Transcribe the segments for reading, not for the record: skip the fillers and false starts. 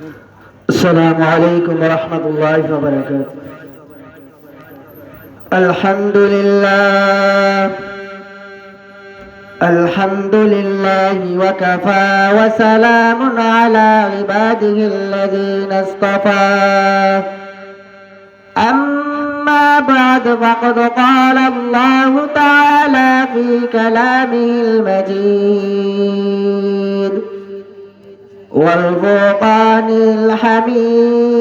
السلام عليكم ورحمة الله وبركاته. الحمد لله الحمد لله وكفى وسلام على عباده الذين اصطفى. أما بعد فقد قال الله تعالى في كلامه المجيد والفرقان الحميد.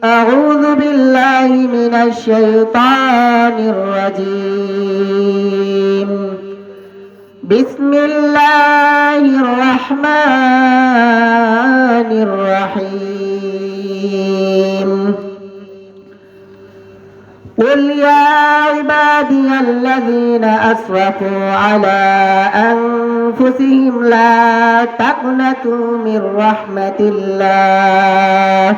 أعوذ بالله من الشيطان الرجيم. بسم الله الرحمن الرحيم. قل يا عبادي الذين أسرفوا على أنفسهم لا تقنطوا من رحمة الله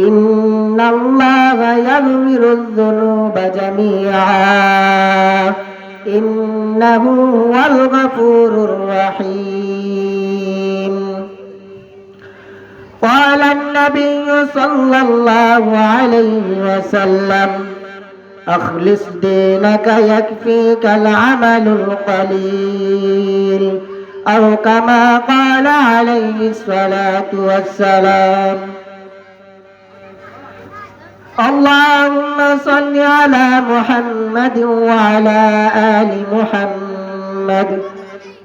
إن الله يغفر الذنوب جميعا إنه هو الغفور الرحيم. قال النبي صلى الله عليه وسلم أخلص دينك يكفيك العمل القليل أو كما قال عليه الصلاة والسلام. اللهم صل على محمد وعلى آل محمد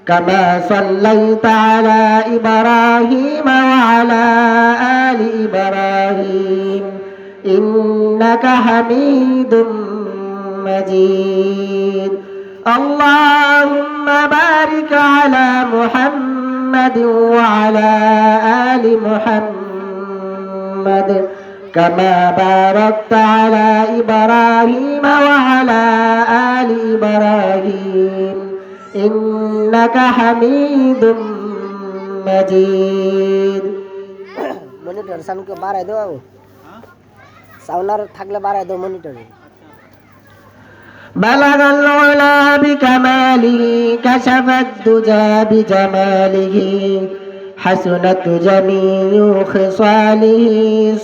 كما صليت على إبراهيم وعلى آل إبراهيم إنك حميد مجيد. اللهم بارك على محمد وعلى آل محمد كما باركت على إبراهيم وعلى آل إبراهيم إنك حميد مجيد. Monitor সাউন্ডকে বাড়াই দাও বাবু, sounder থাকলে বাড়াই দাও মনিটরে। بلغ العلا بكماله كشف الدجى بجماله حسنت جميع خصاله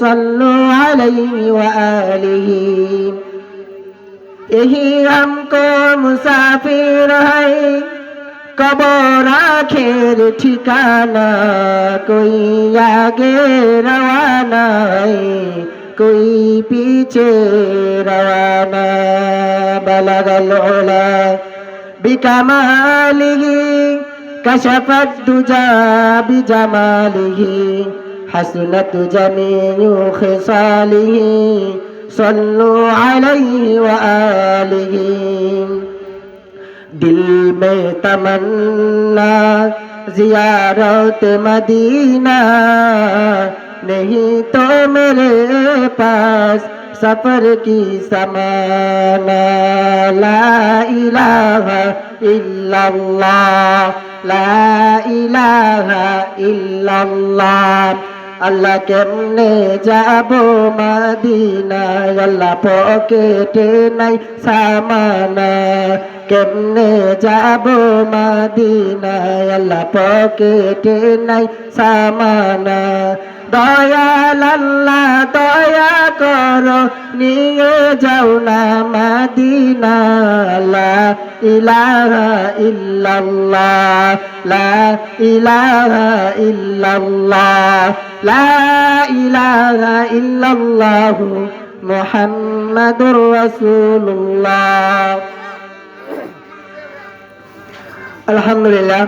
صلوا عليه وآله. यही हमको मुसाफिर है कब्र आखिर ठिकाना कोई आगे रवाना है कोई पीछे रवाना. बलगल उला बिकमालिही कशफत दुजा बिजमालिही हसनत जमीउ खिसालिही सल्लु अलैहि व आलिही. दिल में तमन्ना जियारत मदीना नहीं तो मेरे पास सफर की समाना. ला इलाहा इल्लल्लाह ला इलाहा इल्लल्लाह. আল্লাহ কেমনে যাব মদিনা আল্লাহ পকেটে নাই সামানা. কেমনে যাব মদিনা আল্লাহ পকেটে নাই সামানা. দয়াল আল্লাহ দয়া করো নিয়ে যাও না মদিনা. লা ইলাহা ইল্লাল্লাহ লা ইলাহা ইল্লাল্লাহ লা ইলাহা ইল্লাল্লাহ মুহাম্মাদুর রাসূলুল্লাহ. আলহামদুলিল্লাহ,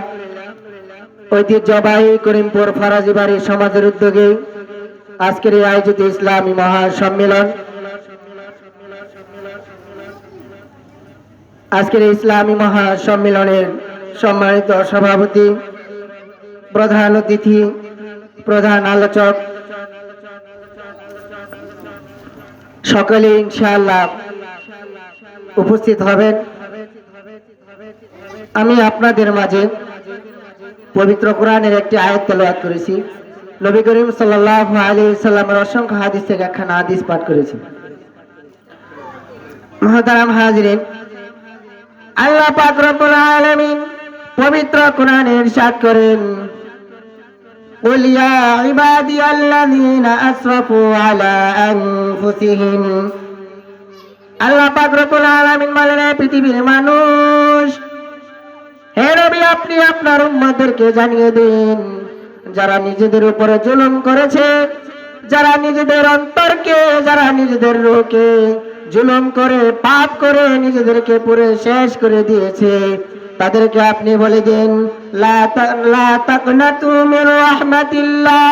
ঐতিহ্যবাহী করিমপুর ফরাজি বাড়ি সমাজের উদ্যোগে আজকের এই আয়োজিত ইসলামী মহাসম্মেলন, আজকের ইসলামী মহাসম্মেলনের সম্মানিত সভাপতি, প্রধান অতিথি, প্রধান আলোচক সকলে ইনশাআল্লাহ উপস্থিত হবেন। আমি আপনাদের মাঝে পবিত্র কোরআনের একটি আয়াত তেলাওয়াত করেছি। নবী করিম সাল্লাল্লাহু আলাইহি ওয়াসাল্লামের অসংখ্য হাদিস থেকে একখানা হাদিস পাঠ করেছি। মুহতারাম হাজিরিন, আল্লাহ পাক রব্বুল আলামিন পবিত্র কোরআনে ইরশাদ করেন, قل يا عبادي الذين أسرفوا على أنفسهم আল্লাহ পাক রব্বুল আলামিন বলেন, হে পৃথিবীর মানুষ, হে নবী আপনি আপনার উম্মতদেরকে জানিয়ে দিন, যারা নিজেদের উপরে জুলুম করেছে, যারা নিজেদের অন্তরকে, যারা নিজেদের রূহকে জুলুম করে পাপ করে নিজেদেরকে পুরো শেষ করে দিয়েছে, তাদেরকে আপনি বলে দিন, লা তাকনাতু মির রাহমাতিল্লাহ,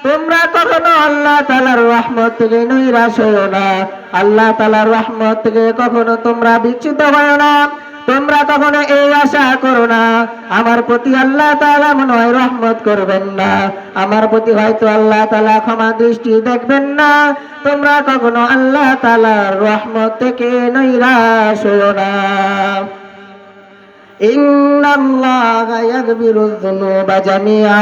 তোমরা কখনো আল্লাহ তাআলার রহমত থেকে নৈরাশ হয়ো না, আল্লাহ তাআলার রহমত থেকে কখনো তোমরা বিচ্যুত হয়ো না, তোমরা কখনো এই আশা করো না আমার প্রতি আল্লাহ তাআলা মনে হয় রহমত করবেন না, আমার প্রতি হয়তো আল্লাহ তাআলা ক্ষমা দৃষ্টি দেখবেন না, তোমরা কখনো আল্লাহ তাআলার রহমত থেকে নৈরাশ হয়ো না। ইন্নাল্লাহা ইয়াগফিরুয যুনুবা জামিআ,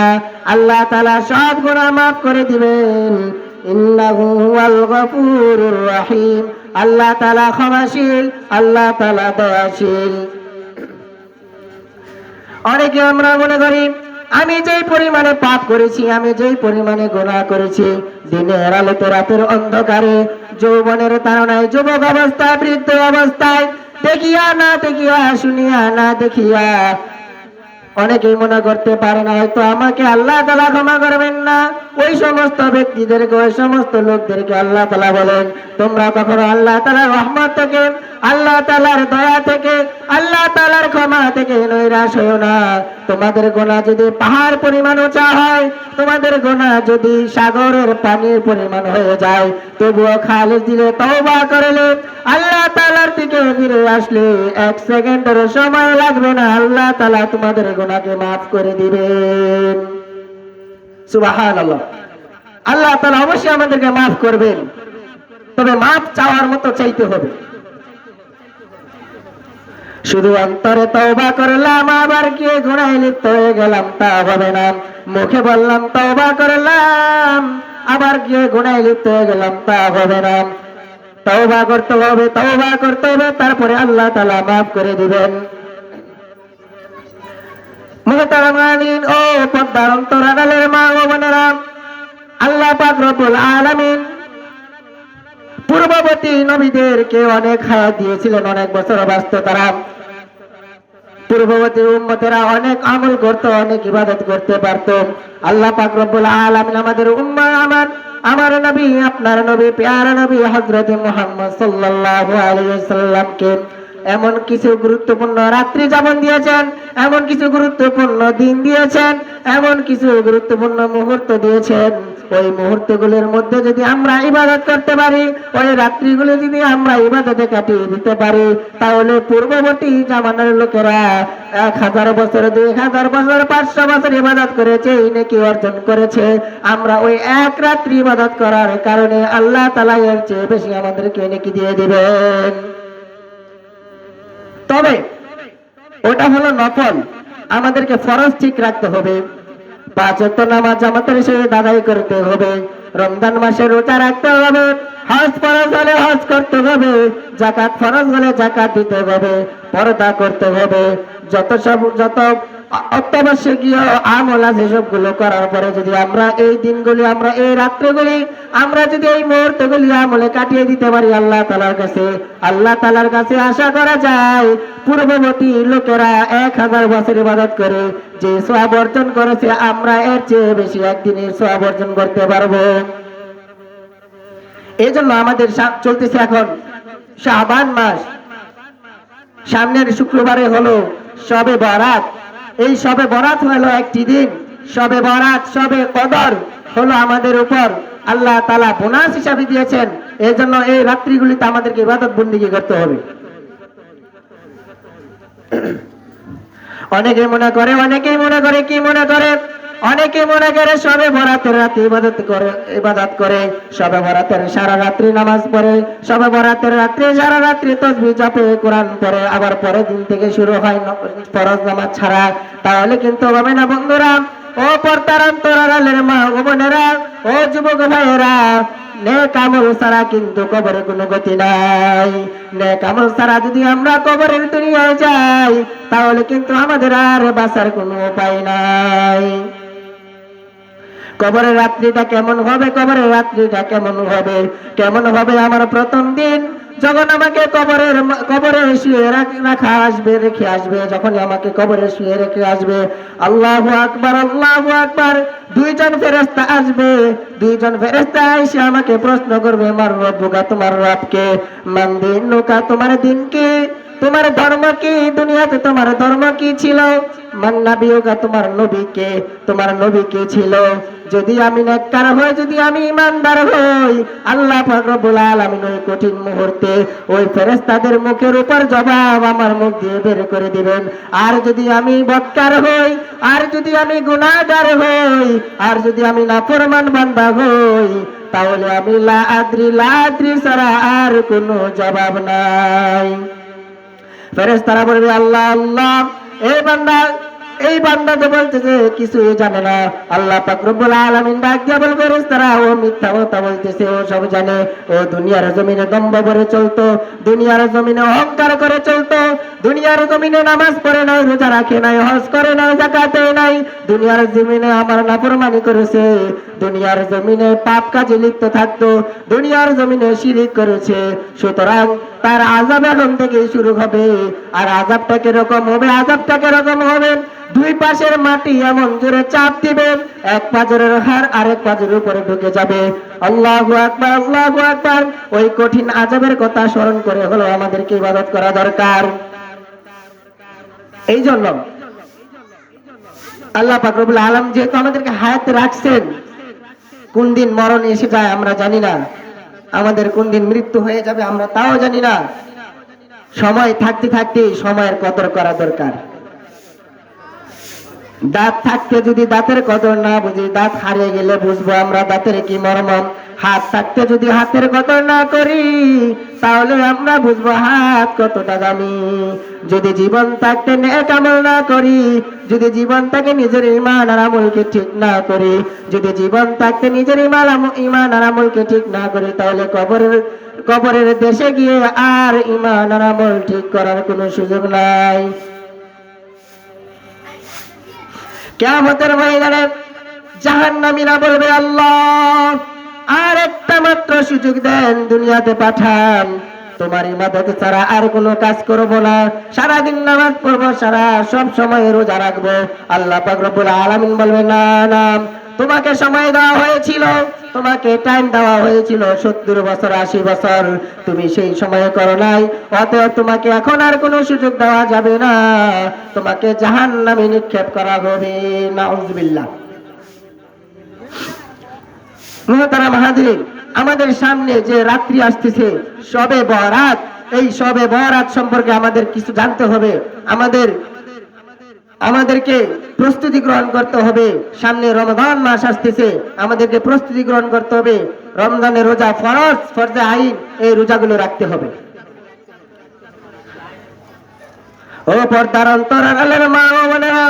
আল্লাহ তাআলা সব গুনাহ মাফ করে দিবেন। ইন্নাহু হুয়াল গফুরুর রহিম, আল্লাহ তাআলা ক্ষমাশীল, আল্লাহ তাআলা দয়াশীল। অনেকে আমরা মনে করি আমি যেই পরিমাণে পাপ করেছি, আমি যেই পরিমাণে গুনাহ করেছি, দিনের আলোতে রাতের অন্ধকারে, যৌবনের তাড়নায়, যুবক অবস্থায়, বৃদ্ধ অবস্থায়, দেখিয়া না দেখিয়া, শুনিয়া না দেখিয়া, অনেকেই মনে করতে পারে না হয়তো আমাকে আল্লাহ তাআলা ক্ষমা করবেন না। ওই সমস্ত ব্যক্তিদেরকে, ওই সমস্ত লোকদেরকে আল্লাহ তাআলা বলেন, তোমরা কখনো আল্লাহ তাআলার রহমত থেকে, আল্লাহ তাআলার দয়া থেকে, আল্লাহ তাআলার ক্ষমা থেকে নৈরাশ হয়ো না। তোমাদের গুনাহ যদি পাহাড় পরিমাণ উঁচা হয়, তোমাদের গুনাহ যদি সাগরের পানির পরিমাণ হয়ে যায়, তবুও খালিস দিলে, তওবা করলে, আল্লাহ তাআলার দিকে ফিরে আসলে 1 সেকেন্ডের সময় লাগবে না, আল্লাহ তাআলা তোমাদের গুনাহকে মাফ করে দিবেন। সুবহানাল্লাহ। আল্লাহ তাআলা অবশ্যই আমাদেরকে মাফ করবেন, তবে মাফ চাওয়ার মতো চাইতে হবে। শুধু অন্তরে তওবা করলাম আবার গিয়ে গুনাহে লিপ্ত হয়ে গেলাম তা হবে না, মুখে বললাম তওবা করলাম আবার গিয়ে গুনাহে লিপ্ত হয়ে গেলাম তা হবে না। তওবা করতে হবে, তওবা করতে হবে, তারপরে আল্লাহ তাআলা মাফ করে দিবেন। মুহতারামিন ও পর্দার অন্তরালের মা ও বোনেরা, আল্লাহ পাক রব্বুল আলামিন পূর্ববর্তী নবীদেরকে অনেক হায়াত দিয়েছিলেন, অনেক বছর বাঁচত তারা। পূর্ববর্তী উম্মতেরা অনেক আমল করত, অনেক ইবাদত করতে পারত। আল্লাহ পাক রব্বুল আলামিন আমাদের উম্মাহ, আমার নবী, আপনার নবী, প্যারা নবী হযরত মুহাম্মদ সাল্লাল্লাহু আলাইহি ওয়াসাল্লামকে এমন কিছু গুরুত্বপূর্ণ রাত্রি যাপন দিয়েছেন, এমন কিছু গুরুত্বপূর্ণ দিন দিয়েছেন, এমন কিছু গুরুত্বপূর্ণ মুহূর্ত দিয়েছেন। ওই মুহূর্তগুলোর মধ্যে যদি আমরা ইবাদত করতে পারি, ওই রাত্রিগুলো যদি আমরা ইবাদতে কাটিয়ে দিতে পারি, তাহলে পূর্ববর্তী জামানার লোকেরা 1000 বছর, 2000 বছর, 500 বছর ইবাদত করেছে, এই নেকি অর্জন করেছে। আমরা ওই এক রাত্রি ইবাদত করার কারণে আল্লাহ তাআলা এর চেয়ে বেশি আমাদেরকে নেকি দিয়ে দিবেন। তবে ওটা হলো নফল, আমাদেরকে ফরজ ঠিক রাখতে হবে। 5 ওয়াক্ত নামাজ জামাতের সাথে আদায় করতে হবে, রমজান মাসে রোজা রাখতে হবে, হজ ফরজ হলে হজ করতে হবে, যাকাত ফরজ হলে যাকাত দিতে হবে, পর্দা করতে হবে। যত অত্যাবশ্যকীয় আমল আছে সবগুলো করার পরে যদি আমরা এই দিনগুলি, আমরা এই রাত্রিগুলি, আমরা যদি এই মুহূর্তগুলি আমলে কাটিয়ে দিতে পারি, আল্লাহ তাআলার কাছে আশা করা যায় পূর্ববর্তী লোকেরা 1000 বছর ইবাদত করে যে সওয়াব অর্জন করেছে, আমরা এর চেয়ে বেশি একদিনের সওয়াব অর্জন করতে পারবো। এই জন্য আমাদের চলতেছে এখন শাবান মাস, সামনের শুক্রবারে হলো শবে বরাত। এই শবে বরাত হলো একটি দিন, শবে বরাত, শবে কদর হলো আমাদের উপর আল্লাহ তাআলা বোনাস হিসাবে দিয়েছেন। এই জন্য এই রাত্রিগুলিতে আমাদেরকে ইবাদত বন্দেগী করতে হবে। অনেকেই মনে করে শবে বরাতের রাতে ইবাদত করে, শবে বরাতের সারা রাত্রি নামাজ পড়ে, শবে বরাতের রাত্রে সারা রাত্রি তাসবিহ জপে, কোরআন পড়ে, আবার পরের দিন থেকে শুরু হয় ফরজ নামাজ ছাড়া। তাহলে কিন্তু হবে না বন্ধুরা, ও পর্দার অন্তরালের মা ও বোনেরা, ও যুবক ভাইয়েরা, নেক আমল ছাড়া কিন্তু কবরে কোনো গতি নাই। নেক আমল ছাড়া যদি আমরা কবরের দুনিয়ায় যাই, তাহলে কিন্তু আমাদের আর বাঁচার কোনো উপায় নাই। কবরের রাত্রিটা কেমন হবে, কবরের রাত্রিটা কেমন হবে, কেমন হবে আমার প্রথম দিন যখন আমাকে কবরে শুয়ে রাখা আসবে, রেখে আসবে, যখন আমাকে কবরে শুয়ে রেখে আসবে, আল্লাহু আকবার, আল্লাহু আকবার, দুইজন ফেরেশতা আসবে, দুইজন ফেরেশতা এসে আমাকে প্রশ্ন করবে, মার রব্বুকা, তোমার রবকে, মান দিনুকা, তোমার দিন কি, তোমার ধর্ম কি, দুনিয়াতে তোমার ধর্ম কি ছিল, মান নাবিয়ুকা, তোমার নবী কে, তোমার নবী কে ছিল, যদি আমি নেককার হই, যদি আমি ইমানদার হই, আল্লাহ পাক রব্বুল আলামিন ওই কঠিন মুহূর্তে ওই ফেরেশতাদের মুখের উপর জবাব আমার মুখ দিয়ে বের করে দিবেন। আর যদি আমি বদকার হই, আর যদি আমি গুনাহগার হই, আর যদি আমি নাফরমান বান্দা হই, তাহলে আমি লা আদ্রি ছাড়া আর কোনো জবাব নাই। ফেরেশতারা বলবে, আল্লাহ আল্লাহ, এই বান্দা তো বলতেছে কিছুই জানে না। আল্লাহ পাক রব্বুল আলামিন ডাক দিয়া বলবে, ফেরেশতারা, ও মিথ্যা কথা বলতেছে, ও সব জানে, ও দুনিয়ার জমিনে দম্ভ করে চলতো, দুনিয়ার জমিনে অহংকার করে চলতো, দুনিয়ার জমিনে নামাজ পড়ে নাই, রোজা রাখে নাই, হজ করে নাই, যাকাত দেয় নাই, দুনিয়ার জমিনে আমার নাফরমানি করেছে, দুনিয়ার জমিনে পাপ কাজে লিপ্ত থাকতো, দুনিয়ার জমিনে শিরিক করেছে, সুতরাং তার আযাব এখন থেকেই শুরু হবে। আর আযাবটা কিরকম হবে, আযাবটা কিরকম হবে, দুই পাশের মাটি এমন জোরে চাপ দিবেন, এক পাজরের হাড় আরেক পাজরের উপরে ঢুকে যাবে। আল্লাহু আকবার, আল্লাহু আকবার। ওই কঠিন আযাবের কথা স্মরণ করে হলো আমাদেরকে ইবাদত করা দরকার। এই জন্য আল্লাহ পাক রব্বুল আলামিন যেহেতু আমাদেরকে হায়াতে রাখছেন, কোন দিন মরণ এসে যায় আমরা জানি না, আমাদের কোন দিন মৃত্যু হয়ে যাবে আমরা তাও জানি না। সময় থাকতে থাকতে সময়ের কদর করা দরকার। দাঁত থাকতে যদি দাঁতের কদর না বুঝি, দাঁত হারিয়ে গেলে বুঝবো আমরা দাঁতের কি মর্ম। হাত থাকতে যদি হাতের কদর না করি, তাহলে আমরা বুঝবো হাত কতটা দামি। যদি জীবন থাকতে নেক আমল না করি, যদি জীবন থাকে নিজের ঈমান আর আমলকে ঠিক না করি, যদি জীবন থাকতে নিজের ঈমান আর আমলকে ঠিক না করি, তাহলে কবরের দেশে গিয়ে আর ঈমান আর আমল ঠিক করার কোনো সুযোগ নাই। কিয়ামতের ময়দানে জাহান্নামীরা বলবে, আল্লাহ আর একটা মাত্র সুযোগ দেন, দুনিয়াতে পাঠান, তোমার ইবাদত ছাড়া আর কোনো কাজ করব না, সারাদিন নামাজ পড়বো, সব সময় রোজা রাখবো। আল্লাহ পাক রব্বুল আলামিন বলবে, না না, তোমাকে সময় দেওয়া হয়েছিল, তোমাকে টাইম দেওয়া হয়েছিল 70 বছর 80 বছর, তুমি সেই সময় করো নাই, অতএব তোমাকে এখন আর কোনো সুযোগ দেওয়া যাবে না, তোমাকে জাহান্নামে নিক্ষেপ করা হবে। নাউজুবিল্লাহ। মুহতারাম হাজিরিন, আমাদের সামনে যে রাত্রি আসতেছে শবে বরাত, এই শবে বরাত সম্পর্কে আমাদের কিছু জানতে হবে, আমাদেরকে প্রস্তুতি গ্রহণ করতে হবে। সামনে রমজান মাস আসতেছে, আমাদেরকে প্রস্তুতি গ্রহণ করতে হবে। রমজানের রোজা ফরজে আইন, এই রোজাগুলো রাখতে হবে। ও পর্দার অন্তরালের মা ও বোনেরা,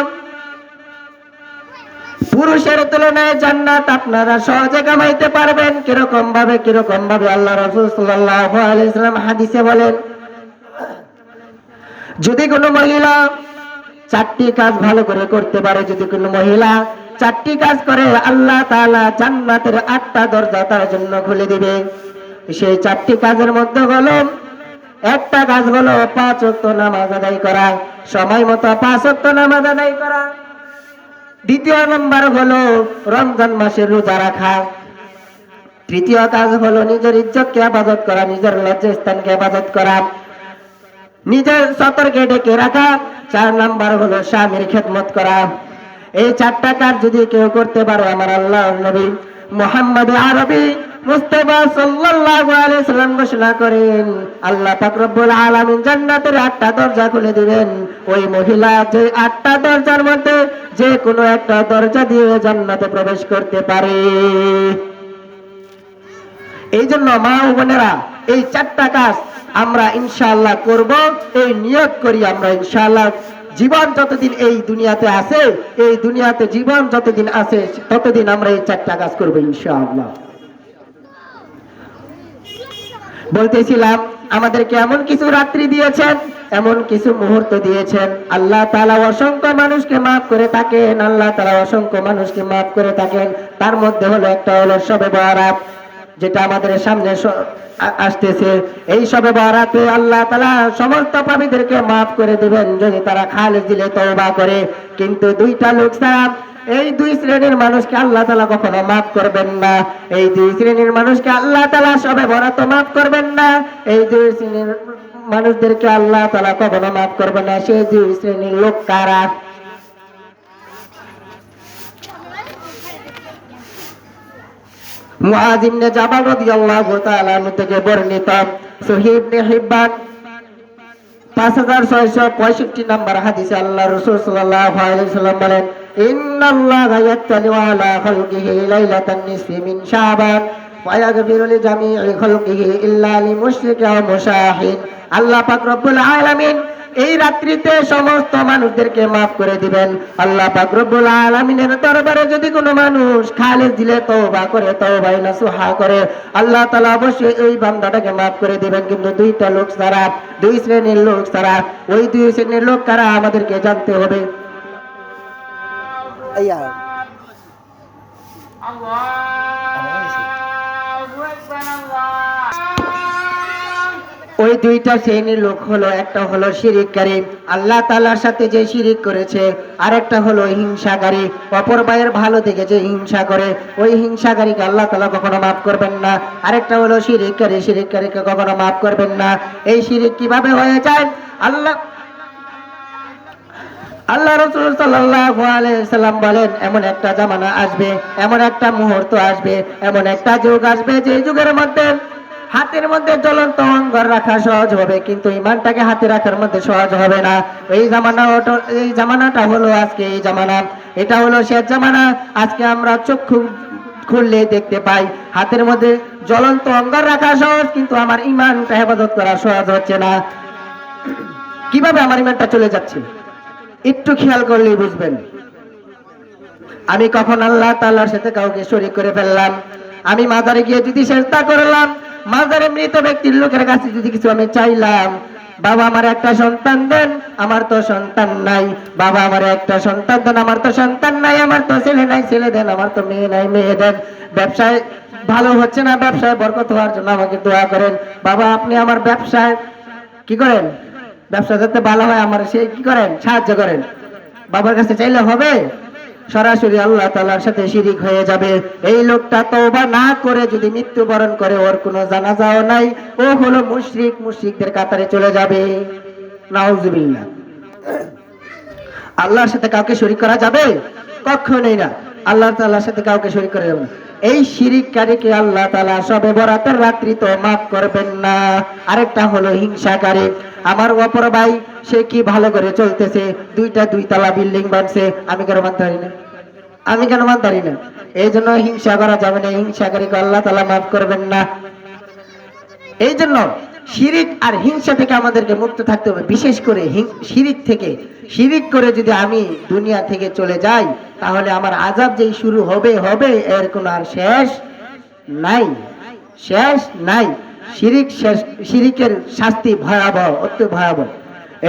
পুরুষের তুলনায় জান্নাত আপনারা সহজে কামাইতে পারবেন। কিরকম ভাবে আল্লাহ রাসূল সাল্লাল্লাহু আলাইহি ওয়াসাল্লাম হাদিসে বলেন, যদি কোনো মহিলা 4টি কাজ ভালো করে করতে পারে, যদি কোনো মহিলা 4টি কাজ করে, আল্লাহ তাআলা জান্নাতের 8টা দরজা তার জন্য খুলে দিবে। সেই 4টি কাজের মধ্যে হলো, একটা কাজ হলো 5 ওয়াক্ত নামাজ আদায় করা, সময় মতো 5 ওয়াক্ত নামাজ আদায় করা। দ্বিতীয় নম্বর হলো রমজান মাসের রোজা রাখা। তৃতীয় কাজ হলো নিজের ইজ্জতকে হেফাজত করা, নিজের লজ্জাস্থানকে হেফাজত করা, নিজের সতর্কে ডেকে রাখা। 4 নাম্বার হলো স্বামীর খেদমত করা। এই 4টা কাজ যদি কেউ করতে পারে, আমার আল্লাহর নবী মুহাম্মদ আরবি মুস্তাফা সাল্লাল্লাহু আলাইহি সাল্লাম ঘোষণা করেন, আল্লাহ পাক রব্বুল আলামিন জান্নাতের 8টা দরজা খুলে দিবেন। ওই মহিলা যে 8টা দরজার মধ্যে যে কোনো একটা দরজা দিয়ে জান্নাতে প্রবেশ করতে পারে। এই জন্য মা ও বোনেরা, এই 4টা কাজ আমরা ইনশাআল্লাহ করব, এই নিয়ত করি আমরা ইনশাআল্লাহ। জীবন যতদিন এই দুনিয়াতে আছে, এই দুনিয়াতে জীবন যতদিন আছে, ততদিন আমরা এই 4টা কাজ করব ইনশাআল্লাহ। বলতেছিলাম আমাদেরকে এমন কিছু রাত্রি দিয়েছেন, এমন কিছু মুহূর্ত দিয়েছেন। আল্লাহ তাআলা অসংখ্য মানুষকে মাফ করে থাকেন, আল্লাহ তাআলা অসংখ্য মানুষকে মাফ করে থাকেন। তার মধ্যে হলো একটা হলো শবে বরাত, যেটা আমাদের সামনে আসতেছে। এই শবে বরাতে আল্লাহ তাআলা সমস্ত পাপীদেরকে মাফ করে দিবেন যদি তারা খালেস দিলে তওবা করে। কিন্তু দুইটা লোক ছাড়া এই দুই শ্রেণীর মানুষকে আল্লাহ তাআলা কখনো মাফ করবেন না। এই দুই শ্রেণীর মানুষকে আল্লাহ তাআলা শবে বরাত মাফ করবেন না। এই দুই শ্রেণীর মানুষদেরকে আল্লাহ তাআলা কখনো মাফ করবেন না। সেই দুই শ্রেণীর লোক কারা? মুআয ইবনে জাবাল রাদিয়াল্লাহু তাআলা আনহু থেকে বর্ণিত, সহিহ ইবনে হিব্বান 5665 নম্বর হাদিসে আল্লাহ রাসূল সাল্লাল্লাহু আলাইহি ওয়াসাল্লাম বলেন, ইন্নাল্লাহা ইয়াত্তালিউ আলা খালকিহি লাইলাতান নিসফি মিন শাবান ওয়া ইয়াগফিরু লিজামি'i খালকিহি ইল্লা লিমুশরিকিন ওয়া মুশাহিন। আল্লাহ পাক রব্বুল আলামিন এই রাত্রিতে সমস্ত মানুষদেরকে মাফ করে দিবেন। আল্লাহ পাক রব্বুল আলামিনের দরবারে যদি কোনো মানুষ খালেস দিলে তওবা করে, তওবায়ে নাসুহা করে, আল্লাহ তাআলা অবশ্যই এই বান্দাটাকে মাফ করে দিবেন। কিন্তু দুইটা লোক ছাড়া, দুই শ্রেণীর লোক ছাড়া। ওই দুই শ্রেণীর লোক কারা আমাদেরকে জানতে হবে। আইয়া ওই দুইটা শ্রেণীর লোক হলো, একটা হলো শিরিককারী, আল্লাহ তাআলার সাথে যে শিরিক করেছে, আর একটা হলো হিংসাকারী, অপর ভাইয়ের ভালো থেকে যে হিংসা করে, ওই হিংসাকারীকে আল্লাহ তাআলা কখনো মাফ করবেন না। আরেকটা হলো শিরিককারী, শিরিককারীকে কখনো মাফ করবেন না। এই শিরিক কিভাবে হয়ে যায়? আল্লাহ রাসূল সাল্লাল্লাহু আলাইহি ওয়াসাল্লাম বলেন, এমন একটা জামানা আসবে, এমন একটা মুহূর্ত আসবে, এমন একটা যুগ আসবে, যে যুগের মধ্যে হাতের মধ্যে জ্বলন্ত অঙ্গার রাখা সহজ হবে, কিন্তু ঈমানটাকে হাতে রাখার মধ্যে সহজ হবে না। এই জামানাটা হলো আজকে এই জামানা। এটা হলো শেষ জামানা। আজকে আমরা চক্ষু খুললে দেখতে পাই হাতের মধ্যে জ্বলন্ত অঙ্গার রাখা সহজ, কিন্তু আমার ঈমানটা হেফাজত করা সহজ হচ্ছে না। কিভাবে আমার ঈমানটা চলে যাচ্ছে একটু খেয়াল করলেই বুঝবেন। আমি কখন আল্লাহ তাআলার সাথে কাউকে শরীক করে ফেললাম? আমি মাজারে গিয়ে যদি সেজদা করলাম, মাজারে মৃত ব্যক্তির লোকের কাছে যদি কিছু আমি চাইলাম, বাবা আমার একটা সন্তান দেন, আমার তো সন্তান নাই। বাবা আমার একটা সন্তান দেন, আমার তো সন্তান নাই। আমার তো ছেলে নাই, ছেলে দেন। আমার তো মেয়ে নাই, মেয়ে দেন। ব্যবসায় ভালো হচ্ছে না, ব্যবসায় বরকত হওয়ার জন্য আমাকে দোয়া করেন। বাবা আপনি আমার ব্যবসায় কি করেন, ব্যবসা যাতে ভালো হয়, আমার সেই কি করেন, সাহায্য করেন। বাবার কাছে চাইলে হবে? সরাসরি আল্লাহ তাআলার সাথে শিরিক হয়ে যাবে। এই লোকটা তওবা না করে যদি মৃত্যুবরণ করে, ওর কোনো জানাজাও নাই, ও হলো মুশরিক, মুশরিকদের কাতারে চলে যাবে। নাউজুবিল্লাহ। আল্লাহর সাথে কাউকে শরীক করা যাবে? কখনোই না। আল্লাহ তাআলার সাথে কাউকে শরীক করা যাবে না। এই শিরিককারীকে আল্লাহ তাআলা শবে বরাতের রাত্রি তো মাফ করবেন না। আরেকটা হলো হিংসাকারী। আমার অপর ভাই সে কি ভালো করে চলতেছে, দুই তলা বিল্ডিং বানছে, আমি কেন মানতে পারি না? আমি কেন মানতে পারি না? এই জন্য হিংসা করা যাবে না। হিংসাকারীকে আল্লাহ তাআলা মাফ করবেন না। এই জন্য শিরিক আর হিংসা থেকে আমাদেরকে মুক্ত থাকতে হবে। বিশেষ করে শিরিক থেকে, শিরিক করে যদি আমি দুনিয়া থেকে চলে যাই, তাহলে আমার আযাব যেই শুরু হবে, এর কোনো আর শেষ নাই, শেষ নাই। শিরিক শেষ, শিরিকের শাস্তি ভয়াবহ, অত্যন্ত ভয়াবহ।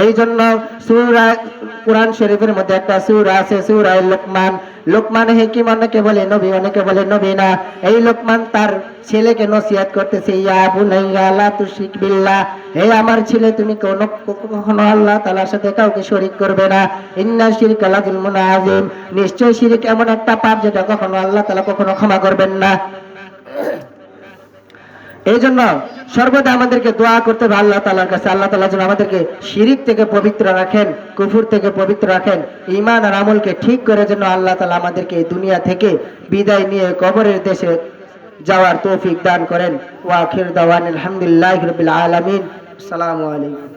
এই জন্য সূরা কোরআন শরীফের মধ্যে একটা সূরা আছে, সূরা লোকমান। লোকমান হাকিম অনেকে বলে নবী, অনেকে বলে নবী না। এই লোকমান তার ছেলেকে নসিহত করতেছে, ইয়া বুনাইয়া লা তুশরিক বিল্লাহ, হে আমার ছেলে তুমি কখনো আল্লাহ তাআলার সাথে কাউকে শরীক করবে না। ইন্না শিরকা লাযুলমুন আযীম, নিশ্চয় শিরিক এমন একটা পাপ যেটা কখনো আল্লাহ তাআলা কখনো ক্ষমা করবেন না। এই জন্য সর্বদা আমাদেরকে দোয়া করতে হবে আল্লাহ তাআলার কাছে, আল্লাহ তাআলা যেন আমাদেরকে শিরিক থেকে পবিত্র রাখেন, কুফর থেকে পবিত্র রাখেন, ঈমান আর আমলকে ঠিক করে যেন আল্লাহ তাআলা আমাদেরকে এই দুনিয়া থেকে বিদায় নিয়ে কবরের দেশে যাওয়ার তৌফিক দান করেন। ওয়া আখির দাওয়ানা আলহামদুলিল্লাহি রাব্বিল আলামিন। আসসালামু আলাইকুম।